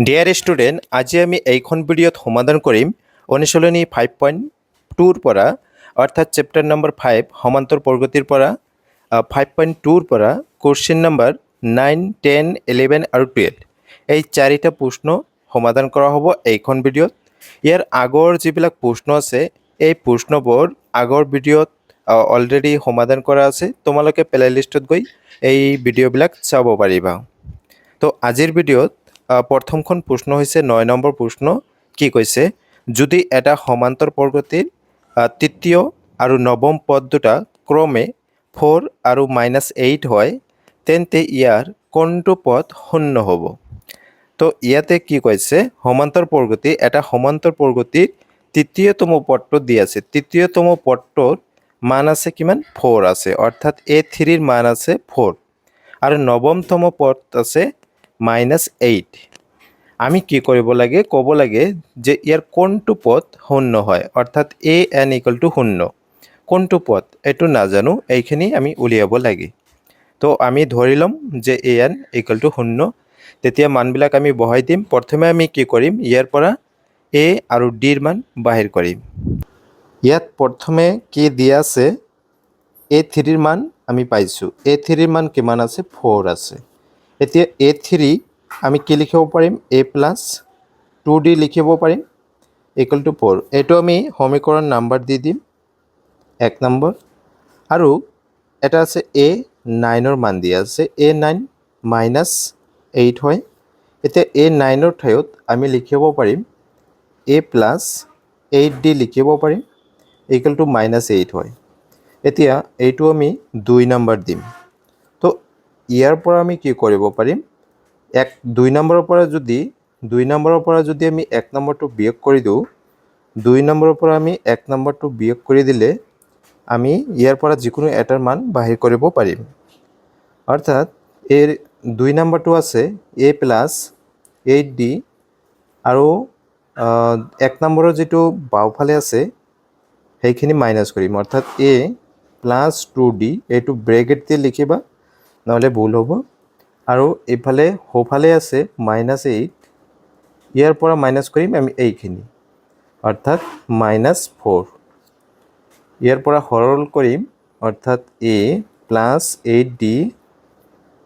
Dear student, আজি আমি এইখন ভিডিঅ'ত সমাধান কৰিম অনুশীলনী 5.2ৰ পৰা অৰ্থাৎ চেপ্টাৰ নম্বৰ 5 সমান্তৰ প্ৰগতিৰ পৰা 5.2ৰ পৰা কুৱেশ্যন নম্বৰ 9, 10, 11 আৰু 12 এই চাৰিটা প্ৰশ্ন সমাধান কৰা হ'ব এইখন ভিডিঅ'ত। ইয়াৰ আগৰ যিবিলাক প্ৰশ্ন আছে এই প্ৰশ্নবোৰ আগৰ ভিডিঅ'ত অলৰেডি সমাধান কৰা আছে। তোমালোকে প্লেলিষ্টত গৈ এই ভিডিঅ'বিলাক চাব পাৰিবা। তো আজিৰ ভিডিঅ'ত প্ৰথমখন প্ৰশ্ন হৈছে 9 নম্বৰ প্ৰশ্ন। কি কৈছে, যদি এটা সমান্তৰ প্ৰগতিৰ তৃতীয় আৰু নৱম পদ দুটা ক্ৰমে 4 আৰু -8 হয়, তেন্তে ইয়াৰ কোনটো পদ শূন্য হ'ব? তো ইয়াতে কি কৈছে, এটা সমান্তৰ প্ৰগতিৰ তৃতীয়তম পদটো দি আছে। তৃতীয়তম পদটোৰ মান আছে কিমান? 4 আছে, অৰ্থাৎ A3ৰ মান আছে 4 আৰু নৱমতম পদ আছে -8। আমি কি কৰিব লাগে, ক'ব লাগে যে ইয়াৰ কোনটো পদ শূন্য হয়, অৰ্থাৎ an = 0। কোনটো পদ এইটো নাজানো, এইখিনি আমি উলিয়াব লাগে। তো আমি ধৰি ল'ম যে an = 0। তেতিয়া মানবিলাক আমি বহাই দিম। প্ৰথমে আমি কি কৰিম, ইয়াৰ পৰা a আৰু dৰ মান বাহিৰ কৰিম। ইয়াত প্ৰথমে কি দিয়া আছে, A3ৰ মান আমি পাইছোঁ। A3ৰ মান কিমান আছে? 4 আছে। এতিয়া A3 আমি কি লিখিব পাৰিম? a+2d লিখিব পাৰিম = 4। এইটো আমি সমীকৰণ নাম্বাৰ দি দিম 1 নম্বৰ। আৰু এটা আছে A9ৰ মান দিয়া আছে। A9 -8 হয়। এতিয়া A9ৰ ঠাইত আমি লিখিব পাৰিম a+8d লিখিব পাৰিম = -8 হয়। এতিয়া এইটো আমি 2 নম্বৰ দিম। তো ইয়াৰ পৰা আমি কি কৰিব পাৰিম, 2 নম্বৰৰ পৰা যদি আমি 1 নম্বৰটো বিয়োগ কৰি দিওঁ, 2 নম্বৰৰ পৰা আমি 1 নম্বৰটো বিয়োগ কৰি দিলে আমি ইয়াৰ পৰা যিকোনো এটাৰ মান বাহিৰ কৰিব পাৰিম। অৰ্থাৎ এই 2 নম্বৰটো আছে a+8d আৰু 1 নম্বৰৰ যিটো বাওঁফালে আছে সেইখিনি মাইনাছ কৰিম, অৰ্থাৎ a+2d। এইটো ব্ৰেকেট দি লিখিবা, নহ'লে ভুল হ'ব। আৰু এইফালে সোঁফালে আছে -8, ইয়াৰ পৰা মাইনাছ কৰিম আমি এইখিনি, অৰ্থাৎ -4। ইয়াৰ পৰা সৰল কৰিম, অৰ্থাৎ a+8d।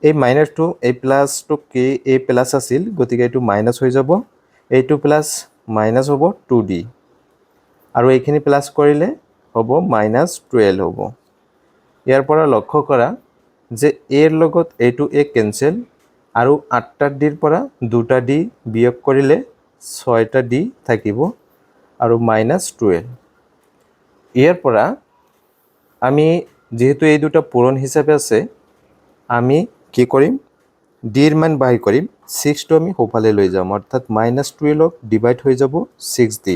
এই মাইনাছটো, এই প্লাছটো কি a প্লাছ আছিল, গতিকে এইটো মাইনাছ হৈ যাব। এইটো প্লাছ মাইনাছ হ'ব 2d আৰু এইখিনি প্লাছ কৰিলে হ'ব -12 হ'ব। ইয়াৰ পৰা লক্ষ্য কৰা যে এৰ লগত এইটো a কেঞ্চেল আৰু 8টা ডিৰ পৰা 2টা d বিয়োগ কৰিলে 6টা d থাকিব আৰু -12। ইয়াৰ পৰা আমি যিহেতু এই দুটা পূৰণ হিচাপে আছে, আমি কি কৰিম, ডিৰ মান বাহিৰ কৰিম। 6টো আমি সোঁফালে লৈ যাম, অৰ্থাৎ -12 ডিভাইড হৈ যাব 6d।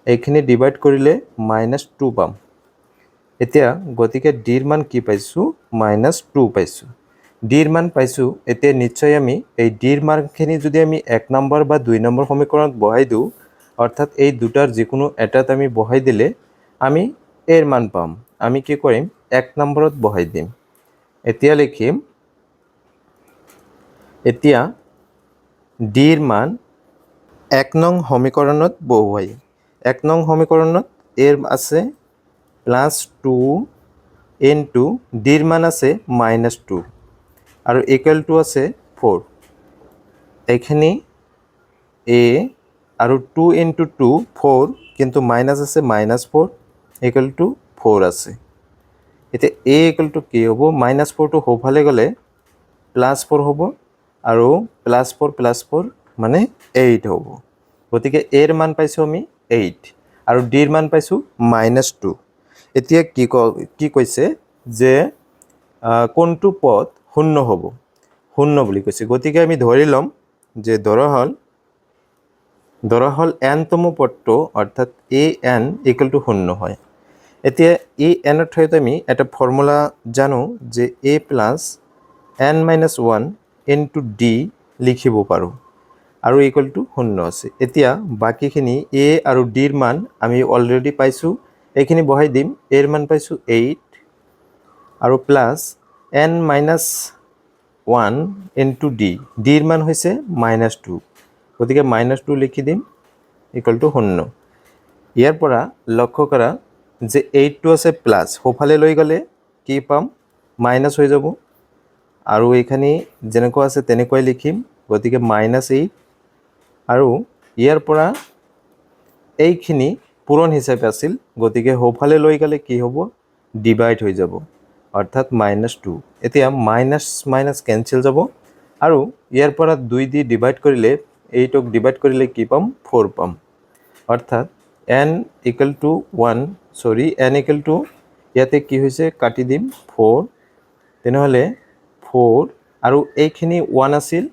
এইখিনি ডিভাইড কৰিলে -2 পাম। এতিয়া গতিকে ডিৰ মান কি পাইছোঁ? -2 পাইছোঁ। ডিৰ মান পাইছোঁ। এতিয়া নিশ্চয় আমি এই ডিৰ মানখিনি যদি আমি 1 নম্বৰ বা 2 নম্বৰ সমীকৰণত বহাই দিওঁ, অৰ্থাৎ এই দুটাৰ যিকোনো এটাত আমি বহাই দিলে আমি এৰ মান পাম। আমি কি কৰিম, 1 নম্বৰত বহাই দিম। এতিয়া লিখিম, এতিয়া ডিৰ মান 1 নং সমীকৰণত বহুৱাই। 1 নং সমীকৰণত এৰ আছে +2 * ডিৰ মান আছে -2 আৰু = আছে 4। এইখিনি a আৰু 2 * 2 4, কিন্তু মাইনাছ আছে -4 = 4 আছে। এতিয়া a = কি হ'ব, -4টো সোঁফালে গ'লে +4 হ'ব আৰু +4 মানে 8 হ'ব। গতিকে এৰ মান পাইছোঁ আমি 8 আৰু ডিৰ মান পাইছোঁ -2। এতিয়া কি কৈছে যে কোনটো পদ শূন্য হ'ব? শূন্য বুলি কৈছে। গতিকে আমি ধৰি ল'ম যে ধৰা হ'ল nতম পদটো, অৰ্থাৎ an = 0 হয়। এতিয়া an ৰ ঠাইত আমি এটা ফৰ্মুলা জানো যে a+n-1 * d লিখিব পাৰোঁ আৰু =0 আছে। এতিয়া বাকীখিনি a আৰু dৰ মান আমি অলৰেডি পাইছোঁ, এইখিনি বহাই দিম। এৰ মান পাইছোঁ 8 আৰু প্লাছ n - 1 ইনটু ডি, ডিৰ মান হৈছে -2, গতিকে -2 লিখি দিম ইকুৱেল টু 0। ইয়াৰ পৰা লক্ষ্য কৰা যে 8টো আছে প্লাছ, সোঁফালে লৈ গ'লে কি পাম, মাইনাছ হৈ যাব, আৰু এইখিনি যেনেকুৱা আছে তেনেকুৱাই লিখিম, গতিকে -8, আৰু ইয়াৰ পৰা এইখিনি পূৰণ হিচাপে আছিল, গতিকে সোঁফালে লৈ গ'লে কি হ'ব, ডিভাইড হৈ যাব, অৰ্থাৎ -2। এতিয়া মাইনাছ মাইনাছ কেঞ্চেল যাব, আৰু ইয়াৰ পৰা 2 দি ডিভাইড কৰিলে, 8ক ডিভাইড কৰিলে কি পাম, 4 পাম, অৰ্থাৎ n equal to 1, n equal to ইয়াতে কি হৈছে কাটি দিম 4, তেনেহ'লে 4 আৰু এইখিনি 1 আছিল,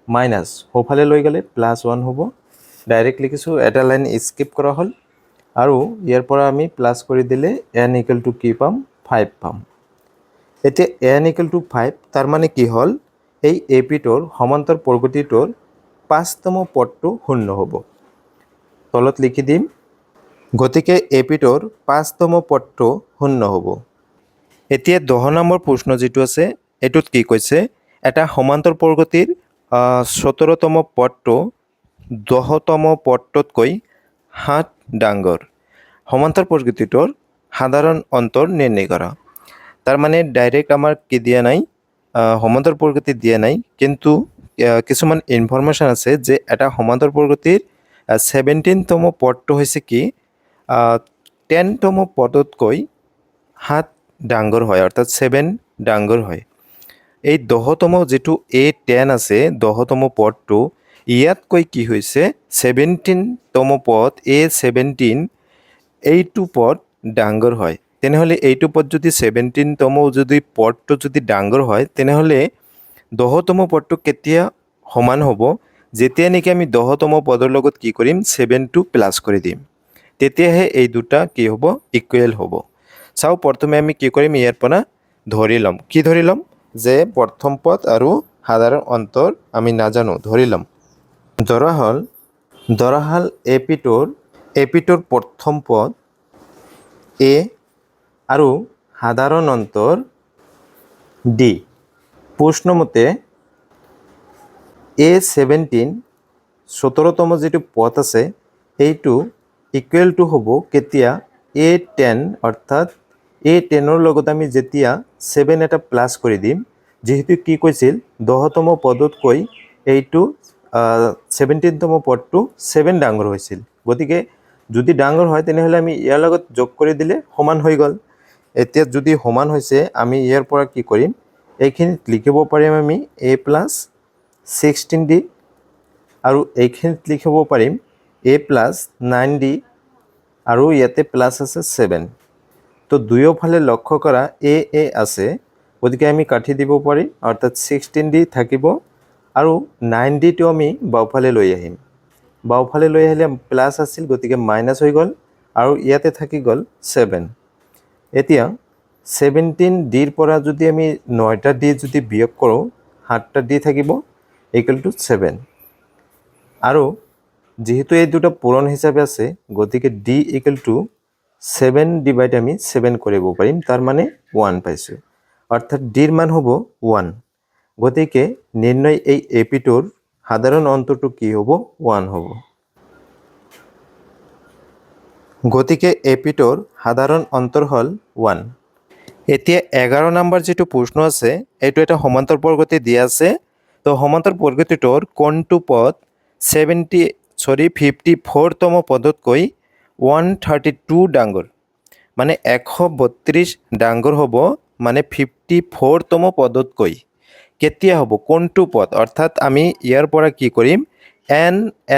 মাইনাছ সোঁফালে লৈ গ'লে +1 হ'ব, ডাইৰেক্ট লিখিছোঁ, এটা লাইন স্কিপ কৰা হ'ল, আৰু ইয়াৰ পৰা আমি প্লাছ কৰি দিলে n ইকুৱেল টু কি পাম, 5 পাম। এতিয়া n ইকুৱেল টু 5, তাৰ মানে কি হ'ল, এই এপিটোৰ সমান্তৰ প্ৰগতিটোৰ 5তম পদটো শূন্য হ'ব, তলত লিখি দিম, গতিকে এপিটোৰ 5তম পদটো শূন্য হ'ব। এতিয়া 10 নম্বৰ প্ৰশ্ন যিটো আছে, এইটোত কি কৈছে, এটা সমান্তৰ প্ৰগতিৰ 17তম পদটো 10তম পদটোতকৈ 7 ডাঙৰ, সমান্তৰ প্ৰগতিটোৰ সাধাৰণ অন্তৰ নিৰ্ণয় কৰা। তাৰ মানে ডাইৰেক্ট আমাৰ কি দিয়া নাই, সমান্তৰ প্ৰগতি দিয়া নাই, কিন্তু কিছুমান ইনফৰমেশ্যন আছে যে এটা সমান্তৰ প্ৰগতিৰ 17তম পদটো হৈছে কি 10তম পদতকৈ 7 ডাঙৰ হয়, অৰ্থাৎ 7 ডাঙৰ হয়। এই 10তম যিটো A10 আছে, 10তম পদটো, ইয়াতকৈ কি হৈছে 17তম পদ A17, এইটো পদ ডাঙৰ হয়। তেনেহ'লে এইটো পদ যদি 17তম যদি পদটো যদি ডাঙৰ হয়, তেনেহ'লে 10তম পদটো কেতিয়া সমান হ'ব, যেতিয়া নেকি আমি 10তম পদৰ লগত কি কৰিম, 7টো প্লাছ কৰি দিম, তেতিয়াহে এই দুটা কি হ'ব, ইকুৱেল হ'ব। চাওঁ, প্ৰথমে আমি কি কৰিম, ইয়াৰ পৰা ধৰি ল'ম, কি ধৰি ল'ম, যে প্ৰথম পদ আৰু সাধাৰণ অন্তৰ আমি নাজানো, ধৰি ল'ম। ধৰা হ'ল এপিটোৰ প্ৰথম পদ এ আৰু সাধাৰণ অন্তৰ ডি। প্ৰশ্নমতে A17, 17তম যিটো পদ আছে, এইটো ইকুৱেল টু হ'ব কেতিয়া, A10, অৰ্থাৎ A10ৰ লগত আমি যেতিয়া 7 এটা প্লাছ কৰি দিম, যিহেতু কি কৈছিল 10তম পদতকৈ এইটো 17তম পদটো 7 ডাঙৰ হৈছিল, গতিকে যদি ডাঙৰ হয় তেনেহ'লে আমি ইয়াৰ লগত যোগ কৰি দিলে সমান হৈ গ'ল। এতিয়া যদি সমান হৈছে, আমি ইয়াৰ পৰা কি কৰিম, এইখিনিত লিখিব পাৰিম আমি A+16D, আৰু এইখিনিত লিখিব পাৰিম A+9D, আৰু ইয়াতে প্লাছ আছে 7। তো দুয়োফালে লক্ষ্য কৰা এ আছে, গতিকে আমি কাটি দিব পাৰিম, অৰ্থাৎ 16D থাকিব, আৰু 9Dটো আমি বাওঁফালে লৈ আহিম, বাওঁফালে লৈ আহিলে প্লাছ আছিল, গতিকে মাইনাছ হৈ গ'ল, আৰু ইয়াতে থাকি গ'ল 7। এতিয়া 17Dৰ পৰা যদি আমি 9টা D যদি বিয়োগ কৰোঁ, 7টা D থাকিব, ইকুৱেল টু 7, আৰু যিহেতু এই দুটা পূৰণ হিচাপে আছে, গতিকে D ইকুৱেল টু 7 ডিভাইড আমি 7 কৰিব পাৰিম, তাৰ মানে 1 পাইছোঁ, অৰ্থাৎ ডিৰ মান হ'ব 1, গতিকে নিৰ্ণয় এই এপিটোৰ সাধাৰণ অন্তৰটো কি হ'ব, 1 হ'ব। গতিকে এপিটোৰ সাধাৰণ অন্তৰ হ'ল 1। এতিয়া 11 নম্বৰ যিটো প্ৰশ্ন আছে, এইটো এটা সমান্তৰ প্ৰগতি দিয়া আছে, তো সমান্তৰ প্ৰগতিটোৰ কোনটো পদ 54তম পদতকৈ 132 ডাঙৰ, মানে 132 ডাঙৰ হ'ব, মানে 54তম পদতকৈ কেতিয়া হ'ব, কোনটো পদ, অৰ্থাৎ আমি ইয়াৰ পৰা কি কৰিম,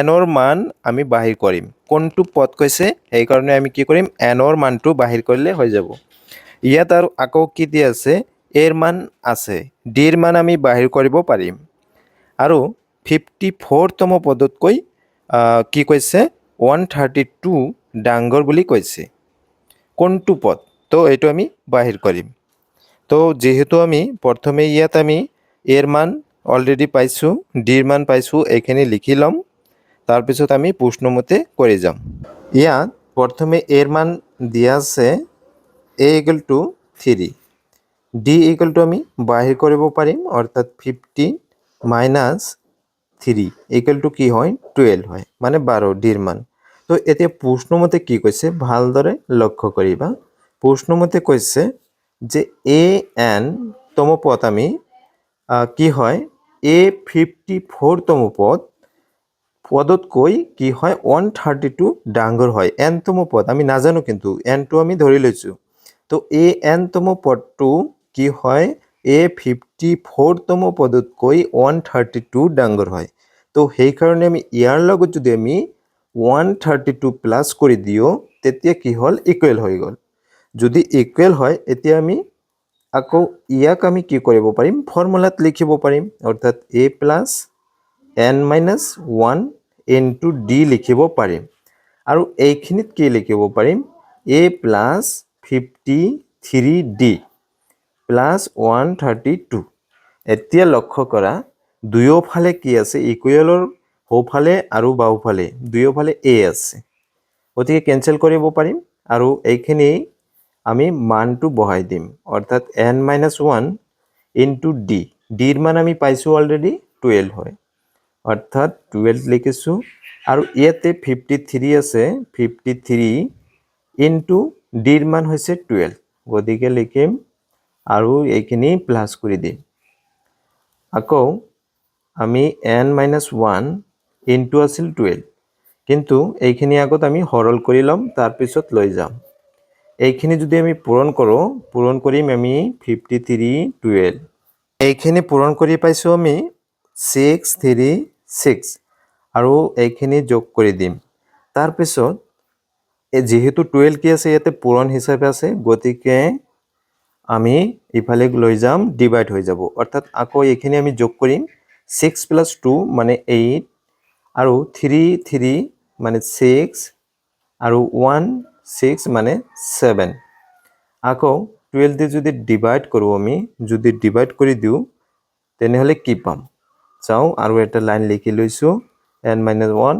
এনৰ মান আমি বাহিৰ কৰিম, কোনটো পদ কৈছে, সেইকাৰণে আমি কি কৰিম, এনৰ মানটো বাহিৰ কৰিলে হৈ যাব। ইয়াত আৰু আকৌ কি দিয়া আছে, এৰ মান আছে, ডিৰ মান আমি বাহিৰ কৰিব পাৰিম, আৰু 54তম পদতকৈ কি কৈছে, 132 ডাঙৰ বুলি কৈছে, কোনটো পদ, তো এইটো আমি বাহিৰ কৰিম। তো যিহেতু আমি প্ৰথমে ইয়াত আমি এৰ মান অলৰেডি পাইছোঁ, ডিৰ মান পাইছোঁ, এইখিনি লিখি ল'ম, তাৰপিছত আমি প্ৰশ্নমতে কৰি যাম। ইয়াত প্ৰথমে এৰ মান দিয়া আছে A = 3, ডি ইকুয়াল টু আমি বাহিৰ কৰিব পাৰিম অৰ্থাৎ 15 মাইনাছ 3 ইকুয়াল টু কি হয় 12 হয় মানে 12 ডিৰ মান তো এতিয়া প্ৰশ্নমতে কি কৈছে ভালদৰে লক্ষ্য কৰিবা প্ৰশ্নমতে কৈছে যে এ এন তম পদ আমি কি হয় এ 54 তম পদ পদতকৈ কি হয় 132 ডাঙৰ হয় এন তম পদ আমি নাজানো কিন্তু এনটো আমি ধৰি লৈছো তো এ এন তম পদটো কি হয় এ 54 তম পদতকৈ 132 ডাঙৰ হয় তো সেই কাৰণে আমি ইয়াৰ লগত যদি আমি 132 প্লাস কৰি দিও তেতিয়া কি হল ইকুৱেল হৈ গল যদি ইকুৱেল হয় এতিয়া আমি আকৌ ইয়াক আমি কি কৰিব পাৰিম ফৰ্মুলাত লিখিব পাৰিম অৰ্থাৎ a plus n minus 1 into d লিখিব পাৰিম আৰু এইখিনিত কি লিখিব পাৰিম a plus 53d plus 132 এতিয়া লক্ষ্য কৰা দুয়োফালে কি আছে ইকুৱেলৰ সোঁফালে আৰু বাওঁফালে দুয়োফালে a আছে গতিকে কেনসেল কৰিব পাৰিম আৰু এইখিনি আমি মানটো বহাই দিম অৰ্থাৎ n minus 1 into d ডিৰ মান আমি পাইছো অলৰেডি 12 হয় অৰ্থাৎ 12 লিখিছো আৰু ইয়াতে 53 আছে 53 ইনটু ডিৰ মান হৈছে 12 গতিকে লিখিম আৰু এইখিনি প্লাস কৰি দিম আকৌ আমি n minus 1 ইনটু আছিল 12 কিন্তু এইখিনি আগত আমি হৰল কৰি লম তাৰ পিছত লৈ যাম এইখিনি যদি আমি পূৰণ কৰিম আমি 53 12 এইখিনি পূৰণ কৰি পাইছো আমি 6 3 6 আৰু এইখিনি যোগ কৰি দিম তাৰ পিছত যেহেতু 12 কি আছে ইয়াতে পূৰণ হিচাপে আছে গতিকে আমি ইফালে লৈ যাম ডিভাইড হৈ যাব অৰ্থাৎ আকৌ এইখিনি আমি যোগ কৰিম 6 plus 2 মানে 8 আৰু 3 3 মানে 6 আৰু 1 6 মানে 7 আকৌ 12 দি যদি ডিভাইড কৰো আমি যদি ডিভাইড কৰি দিও তেনেহলে কি পাম চাও আৰু এটা লাইন লিখি লৈছো n minus 1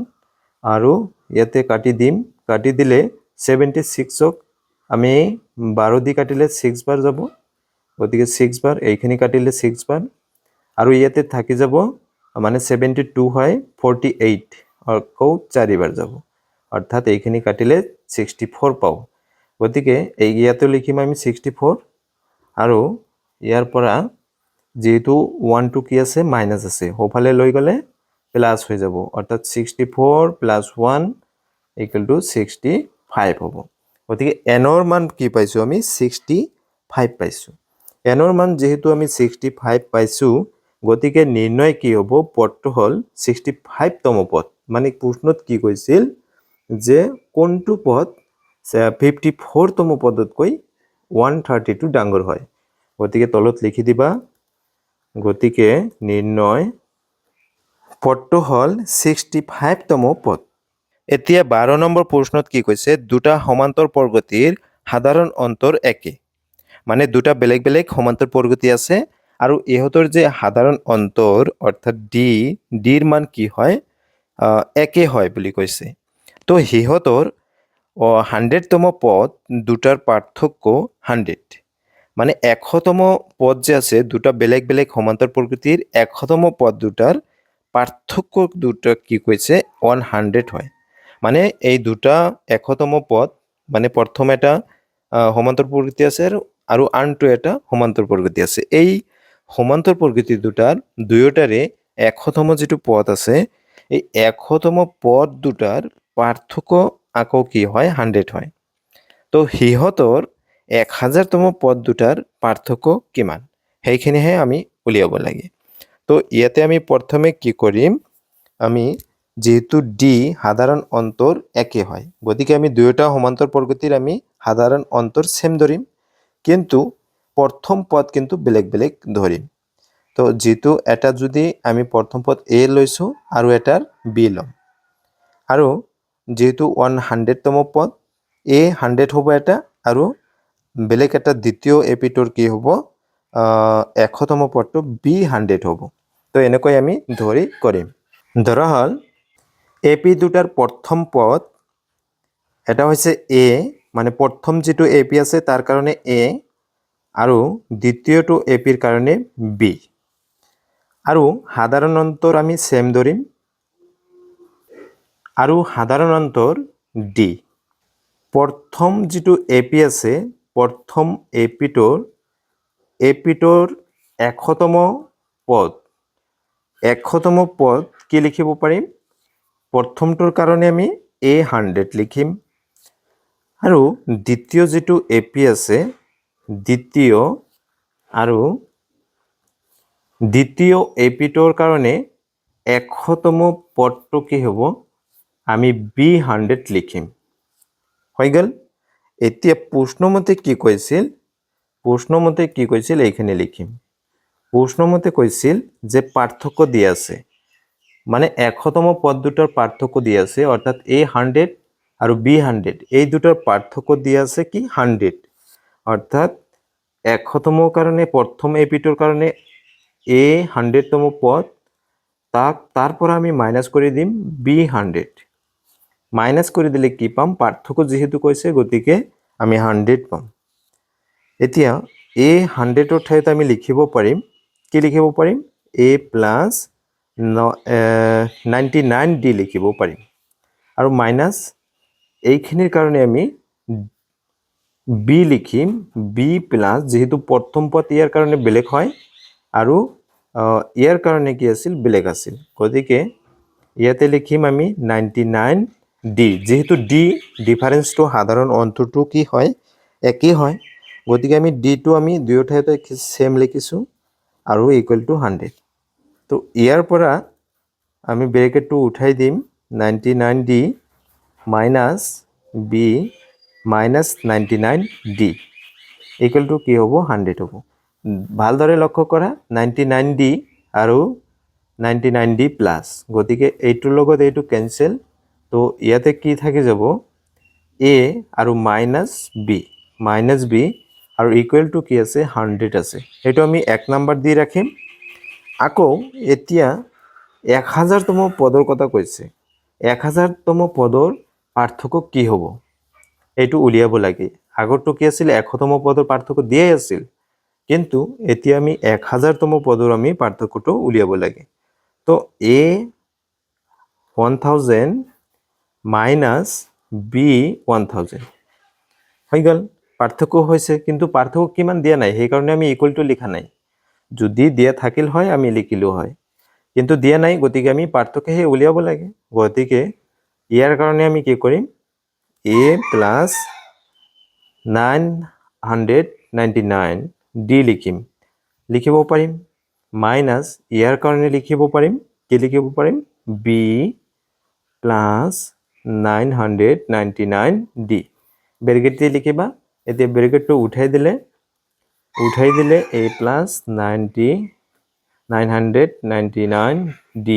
আৰু ইয়াতে কাটি দিম কাটি দিলে 76 ক আমি 12 দি কাটিলে 6 বাৰ যাব গতিকে 6 বাৰ এইখিনি কাটিলে 6 বাৰ আৰু ইয়াতে থাকি যাব মানে 72 হয় 48 আকৌ 4 বাৰ যাব অৰ্থাৎ এইখিনি কাটিলে 64 পাও গতিকে এই ইয়াতে লিখিম আমি 64 আৰু ইয়াৰ পৰা যেহেতু 1 2 কি আছে মাইনাস আছে হোফালে লৈ গলে প্লাস হৈ যাব অর্থাৎ 64 plus 1 equal to 65 হ'ব গতিকে n ৰ মান কি পাইছো আমি 65 পাইছো n ৰ মান যেহেতু আমি 65 পাইছো গতিকে নিৰ্ণয় কি হ'ব পদটো হল 65 তম পদ মানে প্ৰশ্নত কি কৈছিল যে কোনটো পদ 54 তম পদতকৈ 132 ডাঙৰ হয় গতিকে তলত লিখি দিবা গতিকে নিৰ্ণয় পদটো হল 65 তম পদ এতিয়া 12 নম্বৰ প্ৰশ্নত কি কৈছে দুটা সমান্তৰ প্ৰগতিৰ সাধাৰণ অন্তৰ একে মানে দুটা বেলেগ বেলেগ সমান্তৰ প্ৰগতি আছে আৰু ইহঁতৰ যে সাধাৰণ অন্তৰ অৰ্থাৎ ডিৰ মান কি হয় একে হয় বুলি কৈছে তো হিহঁতৰ 100 তম পদ দুটাৰ পাৰ্থক্য 100 মানে 100 তম পদ যে আছে দুটা বেলেগ বেলেগ সমান্তৰ প্ৰকৃতিৰ 100 তম পদ দুটাৰ পাৰ্থক্য দুটা কি কৈছে 100 হয় মানে এই দুটা 100 তম পদ মানে প্ৰথম এটা সমান্তৰ প্ৰকৃতি আছে আৰু আনটো এটা সমান্তৰ প্ৰকৃতি আছে এই সমান্তৰ প্ৰকৃতি দুটাৰ দুয়োটাৰে 100 তম যেটো পদ আছে এই 100 তম পদ দুটাৰ পাৰ্থক্য আকৌ কি হয় 100 হয় তো হিহঁতৰ 1000 তম পদ দুটাৰ পাৰ্থক্য কিমান সেইখিনিহে আমি উলিয়াব লাগে তো ইয়াতে আমি প্ৰথমে কি কৰিম আমি যেহেতু ডি সাধাৰণ অন্তৰ একে হয় গতিকে আমি দুয়োটা সমান্তৰ প্ৰগতিৰ আমি সাধাৰণ অন্তৰ সেম ধৰিম কিন্তু প্ৰথম পদ কিন্তু বেলেগ বেলেগ ধৰিম তো যেহেতু এটা যদি আমি প্ৰথম পদ এ লৈছো আৰু এটাৰ বি লম আৰু যেহেতু 100 তম পদ এ 100 হ'ব এটা আৰু বেলেগ এটা দ্বিতীয় এপিটোৰ কি হ'ব 100 তম পদটো বি 100 হ'ব তো এনেকৈ আমি ধৰি কৰিম ধৰা হল এপি দুটাৰ প্ৰথম পদ এটা হৈছে এ মানে প্ৰথম যেটো এপি আছে তাৰ কাৰণে এ আৰু দ্বিতীয়টো এপিৰ কাৰণে বি আৰু সাধাৰণ অন্তৰ আমি সেম ধৰিম আৰু সাধাৰণ অন্তৰ ডি প্ৰথম যেটো এপি আছে প্ৰথম এপিটোৰ 100তম পদ 100তম পদ কি লিখিব পাৰিম প্ৰথমটোৰ কাৰণে আমি a100 লিখিম আৰু দ্বিতীয় যেটো এপি আছে দ্বিতীয় আৰু দ্বিতীয় এপিটোৰ কাৰণে 100তম পদটো কি হ'ব আমি b100 লিখিম হৈ গল এতিয়া প্ৰশ্নমতে কি কৈছিল এইখানে লিখিম প্ৰশ্নমতে কৈছিল যে পাৰ্থক্য দিয়া আছে মানে 100তম পদ দুটাৰ পাৰ্থক্য দিয়া আছে অৰ্থাৎ a100 আৰু b100 এই দুটাৰ পাৰ্থক্য দিয়া আছে কি 100 অৰ্থাৎ 100তম কাৰণে প্ৰথম এপিটোৰ কাৰণে a100তম পদ তাৰ পৰা আমি মাইনাস কৰি দিম b100 মাইনাস কৰি দিলে কি পাম পাৰ্থক্য যেহেতু কৈছে গতিকে আমি 100 পাম এতিয়া a100 ৰ ঠাইত আমি লিখিব পাৰিম কি লিখিব পাৰিম a plus 99d লিখিব পাৰিম আৰু মাইনাস এইখিনিৰ কাৰণে আমি b লিখিম b plus যেহেতু প্ৰথম পদ ইয়াৰ কাৰণে বেলেগ হয় আৰু ইয়াৰ কাৰণে কি আছিল বেলেগ আছিল গতিকে ইয়াতে লিখিম আমি 99d যেহেতু d ডিফারেন্সটো সাধারণ অন্তৰটো কি হয় একই হয় গতিকে আমি d টো আমি দুই ঠাইতে সেম লিখিছো আৰু ইকুয়াল টু 100 তো ইয়াৰ পৰা আমি ব্ৰেকেটটো উঠাই দিম 99d minus b minus 99d equal to কি হ'ব 100 হ'ব ভালদৰে লক্ষ্য কৰা 99d আৰু 99d প্লাস গতিকে এইটোৰ লগত এইটো ক্যান্সেল তো ইয়াতে কি থাকি যাব a আৰু minus b আৰু ইকুয়াল টু কি আছে 100 আছে এটো আমি এক নাম্বাৰ দি ৰাখিম আকৌ এতিয়া 1000তম পদৰ কথা কৈছে 1000তম পদৰ পাৰ্থক্য কি হ'ব এটো উলিয়াব লাগে আগৰটো কি আছিল 100তম পদৰ পাৰ্থক্য দিয়াই আছিল কিন্তু এতিয়া আমি 1000তম পদৰ আমি পাৰ্থক্যটো উলিয়াব লাগে তো a 1000 minus b 1000 হৈ গল পাৰ্থক্য হৈছে কিন্তু পাৰ্থক্য কিমান দিয়া নাই সেই কাৰণে আমি ইকুয়াল টু লিখা নাই যদি দিয়া থাকিল হয় আমি লিখিলো হয় কিন্তু দিয়া নাই গতিকে আমি পাৰ্থক্যহে উলিয়াব লাগে গতিকে ইয়াৰ কাৰণে আমি কি কৰিম a plus 999d লিখিব পাৰিম মাইনাস ইয়াৰ কাৰণে লিখিব পাৰিম কি লিখিব পাৰিম b plus 999d ব্ৰেকেট দি লিখিবা এতিয়া ব্ৰেকেটটো উঠাই দিলে a plus 999d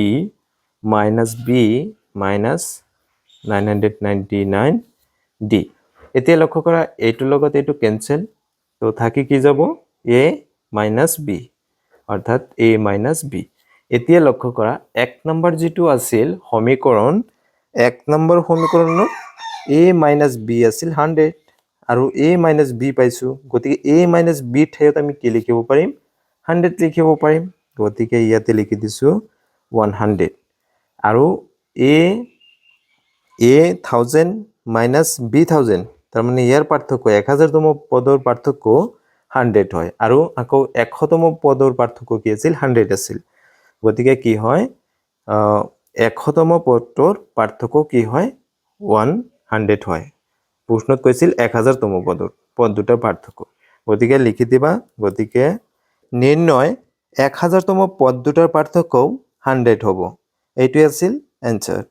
minus b minus 999d এতিয়া লক্ষ্য কৰা এইটোৰ লগত এইটো ক্যান্সেল তো থাকি কি যাব a minus b অৰ্থাৎ a minus b এতিয়া লক্ষ্য কৰা এক নম্বৰ যেটো আছিল সমীকৰণ এক নম্বৰ সমীকৰণত a minus b আছিল 100 আৰু a minus b পাইছো গতিকে a minus b ঠাইত আমি কি লিখিব পাৰিম 100 লিখিব পাৰিম গতিকে ইয়াতে লিখি দিছো 100 আৰু a 1000 minus b 1000 তাৰ মানে ইয়াৰ পাৰ্থক্য 1000তম পদৰ পাৰ্থক্য 100 হয় আৰু আকৌ 100তম পদৰ পাৰ্থক্য কি আছিল 100 আছিল গতিকে কি হয় 100তম পদৰ পাৰ্থক্য কি হয় 100 হয় প্ৰশ্নত কৈছিল 1000তম পদ দুটাৰ পাৰ্থক্য গতিকে লিখি দিবা গতিকে নিৰ্ণয় 1000তম পদ দুটাৰ পাৰ্থক্য 100 হ'ব এইটোই আছিল এনসাৰ